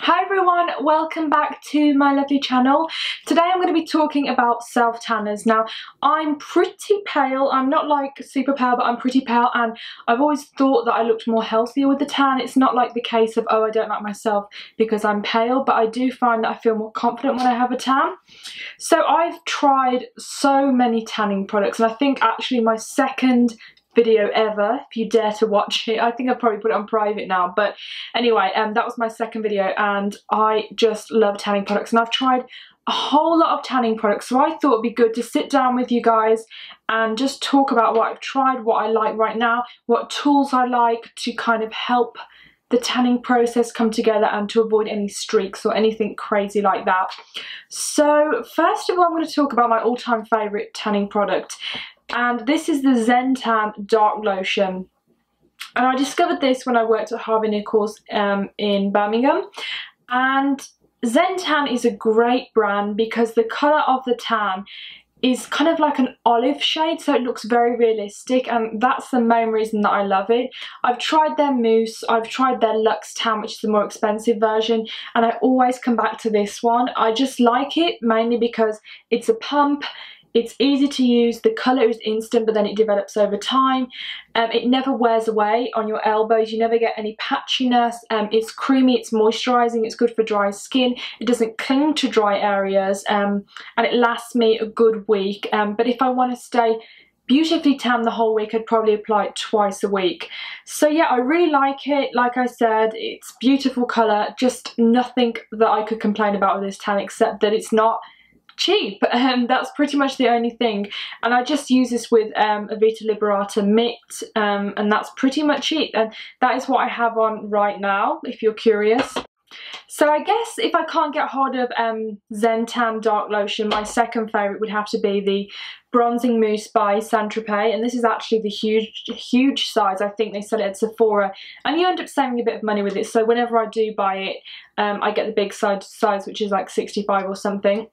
Hi everyone, welcome back to my lovely channel. Today I'm going to be talking about self tanners. Now I'm pretty pale, I'm not like super pale but I'm pretty pale, and I've always thought that I looked more healthier with the tan. It's not like the case of, oh, I don't like myself because I'm pale, but I do find that I feel more confident when I have a tan. So I've tried so many tanning products, and I think actually my second video ever, if you dare to watch it. I think I probably put it on private now, but anyway, that was my second video, and I just love tanning products, and I've tried a whole lot of tanning products, so I thought it'd be good to sit down with you guys and just talk about what I've tried, what I like right now, what tools I like to kind of help the tanning process come together and to avoid any streaks or anything crazy like that. So first of all, I'm going to talk about my all-time favourite tanning product, and this is the Zen Tan Dark Lotion. And I discovered this when I worked at Harvey Nichols in Birmingham. And Zen Tan is a great brand because the colour of the tan is kind of like an olive shade, so it looks very realistic, and that's the main reason that I love it. I've tried their Mousse, I've tried their Luxe Tan, which is the more expensive version, and I always come back to this one. I just like it mainly because it's a pump. It's easy to use, the colour is instant but then it develops over time. It never wears away on your elbows, you never get any patchiness. It's creamy, it's moisturising, it's good for dry skin, it doesn't cling to dry areas, and it lasts me a good week. But if I want to stay beautifully tan the whole week, I'd probably apply it twice a week. So yeah, I really like it. Like I said, it's beautiful colour, just nothing that I could complain about with this tan except that it's not cheap. That's pretty much the only thing, and I just use this with a Vita Liberata mitt, and that's pretty much it, and that is what I have on right now if you're curious. So I guess if I can't get hold of Xen Tan Dark Lotion, my second favourite would have to be the Bronzing Mousse by St.Tropez, and this is actually the huge size. I think they sell it at Sephora, and you end up saving a bit of money with it, so whenever I do buy it, I get the big size which is like 65 or something.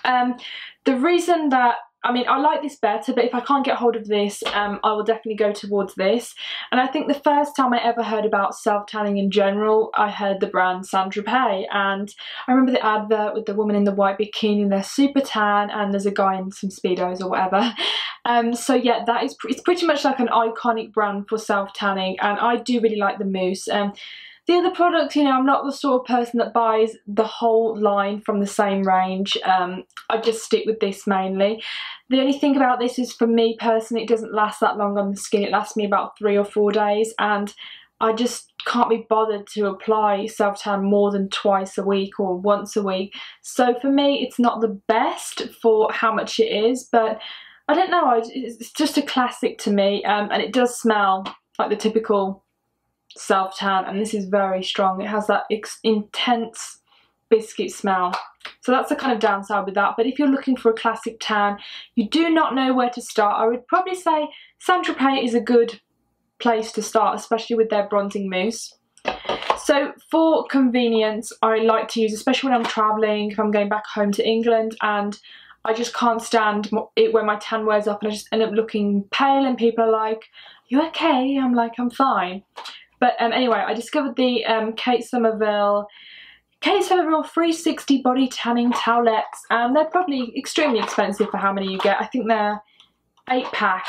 The reason that, I mean, I like this better, but if I can't get hold of this, I will definitely go towards this. And I think the first time I ever heard about self-tanning in general, I heard the brand St.Tropez, and I remember the advert with the woman in the white bikini and they're super tan, and there's a guy in some Speedos or whatever. So yeah, it's pretty much like an iconic brand for self-tanning, and I do really like the mousse. The other products, you know, I'm not the sort of person that buys the whole line from the same range. I just stick with this mainly. The only thing about this is, for me personally, it doesn't last that long on the skin. It lasts me about 3 or 4 days, and I just can't be bothered to apply self-tan more than twice a week or once a week. So for me, it's not the best for how much it is, but I don't know, it's just a classic to me, and it does smell like the typical self-tan, and this is very strong. It has that intense biscuit smell, so that's the kind of downside with that. But if you're looking for a classic tan, you do not know where to start, I would probably say St.Tropez is a good place to start, especially with their bronzing mousse. So for convenience, I like to use, especially when I'm travelling, if I'm going back home to England and I just can't stand it when my tan wears off and I just end up looking pale, and people are like, "You okay?" I'm like, "I'm fine." But anyway, I discovered the Somerville 360 body tanning towelettes, and they're probably extremely expensive for how many you get. I think they're 8-pack,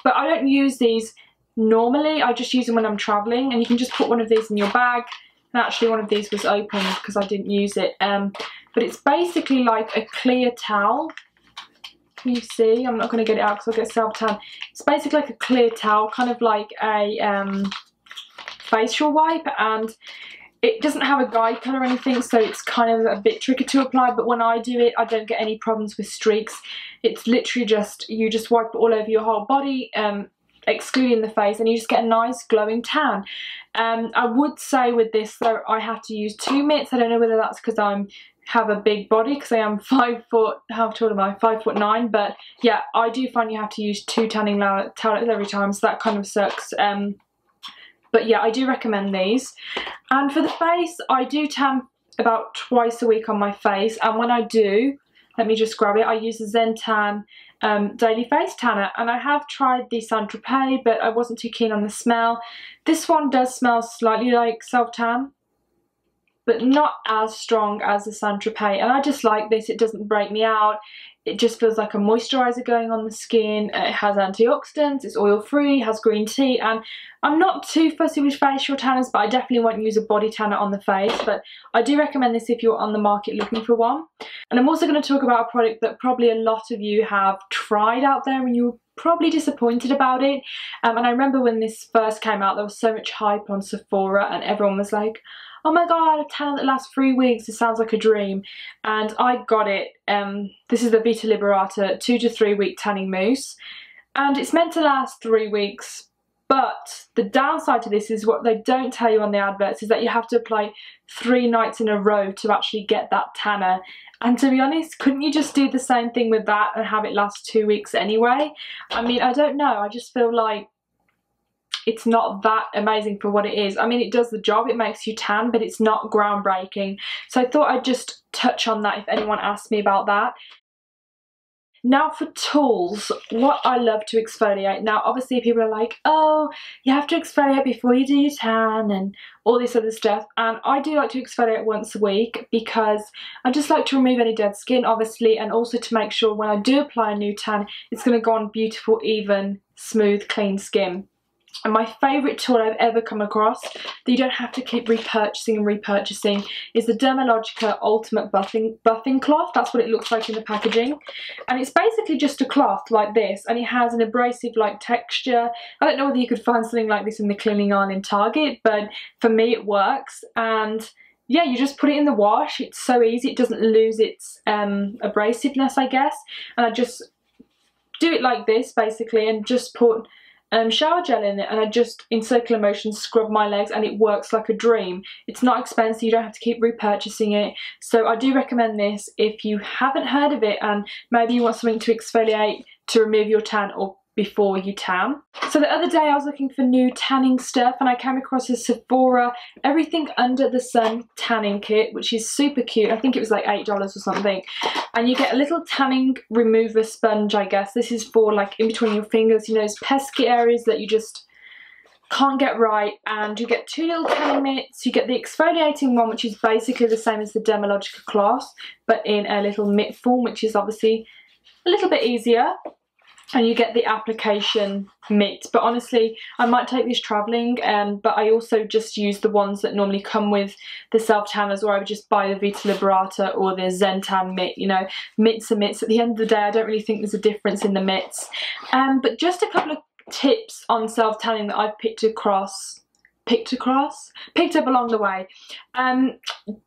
but I don't use these normally. I just use them when I'm travelling, and you can just put one of these in your bag. And actually one of these was open because I didn't use it. But it's basically like a clear towel. Can you see? I'm not going to get it out because I'll get self-tan. It's basically like a clear towel, kind of like a facial wipe, and it doesn't have a guide colour or anything, so it's kind of a bit tricky to apply, but when I do it, I don't get any problems with streaks. It's literally just, you just wipe it all over your whole body, excluding the face, and you just get a nice glowing tan. I would say with this though, I have to use 2 mitts. I don't know whether that's because I have a big body, because I am 5 foot, how tall am I? 5'9", but yeah, I do find you have to use 2 tanning towelettes every time, so that kind of sucks. But yeah, I do recommend these. And for the face, I do tan about twice a week on my face, and when I do, let me just grab it, I use the Zen Tan Daily Face Tanner, and I have tried the St.Tropez, but I wasn't too keen on the smell. This one does smell slightly like self-tan, but not as strong as the St.Tropez, and I just like this. It doesn't break me out. It just feels like a moisturiser going on the skin. It has antioxidants, it's oil free, has green tea, and I'm not too fussy with facial tanners, but I definitely won't use a body tanner on the face. But I do recommend this if you're on the market looking for one. And I'm also going to talk about a product that probably a lot of you have tried out there and you were probably disappointed about it. And I remember when this first came out, there was so much hype on Sephora and everyone was like, oh my god, a tanner that lasts 3 weeks, it sounds like a dream. And I got it. This is the Vita Liberata 2 to 3 week tanning mousse. And it's meant to last 3 weeks, but the downside to this is what they don't tell you on the adverts is that you have to apply 3 nights in a row to actually get that tanner. And to be honest, couldn't you just do the same thing with that and have it last 2 weeks anyway? I mean, I don't know, I just feel like it's not that amazing for what it is. I mean, it does the job, it makes you tan, but it's not groundbreaking. So I thought I'd just touch on that if anyone asked me about that. Now for tools, what I love to exfoliate. Now obviously people are like, oh, you have to exfoliate before you do your tan and all this other stuff. And I do like to exfoliate once a week because I just like to remove any dead skin obviously, and also to make sure when I do apply a new tan, it's going to go on beautiful, even, smooth, clean skin. And my favourite tool I've ever come across that you don't have to keep repurchasing and repurchasing is the Dermalogica Ultimate Buffing Cloth. That's what it looks like in the packaging. And it's basically just a cloth like this, and it has an abrasive-like texture. I don't know whether you could find something like this in the cleaning aisle in Target, but for me it works. And yeah, you just put it in the wash. It's so easy. It doesn't lose its abrasiveness, I guess. And I just do it like this basically and just put shower gel in it, and I just in circular motion scrub my legs, and it works like a dream. It's not expensive, you don't have to keep repurchasing it, so I do recommend this if you haven't heard of it and maybe you want something to exfoliate to remove your tan or before you tan. So the other day I was looking for new tanning stuff and I came across a Sephora Everything Under the Sun tanning kit, which is super cute. I think it was like $8 or something, and you get a little tanning remover sponge, I guess. This is for like in between your fingers, you know, those pesky areas that you just can't get right. And you get 2 little tanning mitts. You get the exfoliating one, which is basically the same as the Dermalogica cloth, but in a little mitt form, which is obviously a little bit easier. And you get the application mitt, but honestly I might take this travelling, but I also just use the ones that normally come with the self tanners, or I would just buy the Vita Liberata or the Zen Tan mitt. You know, mitts are mitts. At the end of the day I don't really think there's a difference in the mitts. But just a couple of tips on self tanning that I've picked up along the way.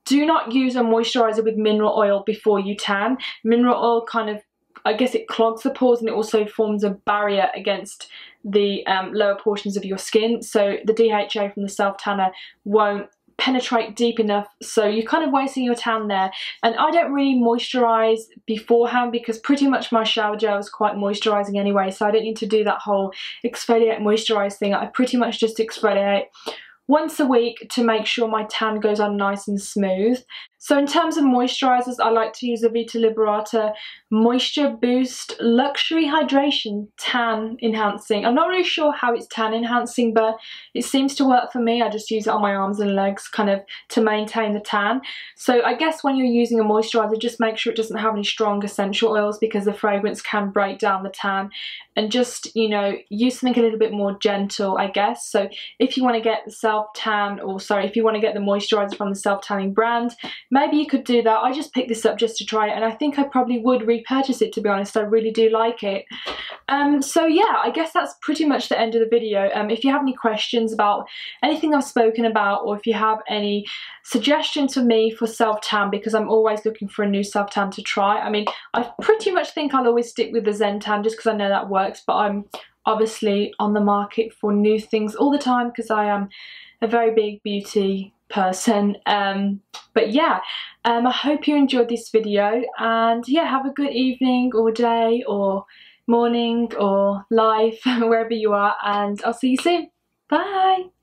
Do not use a moisturiser with mineral oil before you tan. Mineral oil kind of, I guess it clogs the pores, and it also forms a barrier against the lower portions of your skin, so the DHA from the self tanner won't penetrate deep enough, so you're kind of wasting your tan there. And I don't really moisturise beforehand because pretty much my shower gel is quite moisturising anyway, so I don't need to do that whole exfoliate moisturise thing. I pretty much just exfoliate once a week to make sure my tan goes on nice and smooth. So in terms of moisturisers, I like to use the Vita Liberata Moisture Boost Luxury Hydration Tan Enhancing. I'm not really sure how it's tan enhancing, but it seems to work for me. I just use it on my arms and legs kind of to maintain the tan. So I guess when you're using a moisturiser, just make sure it doesn't have any strong essential oils because the fragrance can break down the tan. And just, you know, use something a little bit more gentle, I guess. So if you want to get the self-tan, or sorry, if you want to get the moisturiser from the self-tanning brand, maybe you could do that. I just picked this up just to try it, and I think I probably would repurchase it, to be honest. I really do like it. So yeah, I guess that's pretty much the end of the video. If you have any questions about anything I've spoken about, or if you have any suggestions for me for self-tan, because I'm always looking for a new self-tan to try. I mean, I pretty much think I'll always stick with the Zen Tan just because I know that works, but I'm obviously on the market for new things all the time because I am a very big beauty person. But yeah, I hope you enjoyed this video, and yeah, have a good evening or day or morning or life wherever you are, and I'll see you soon. Bye.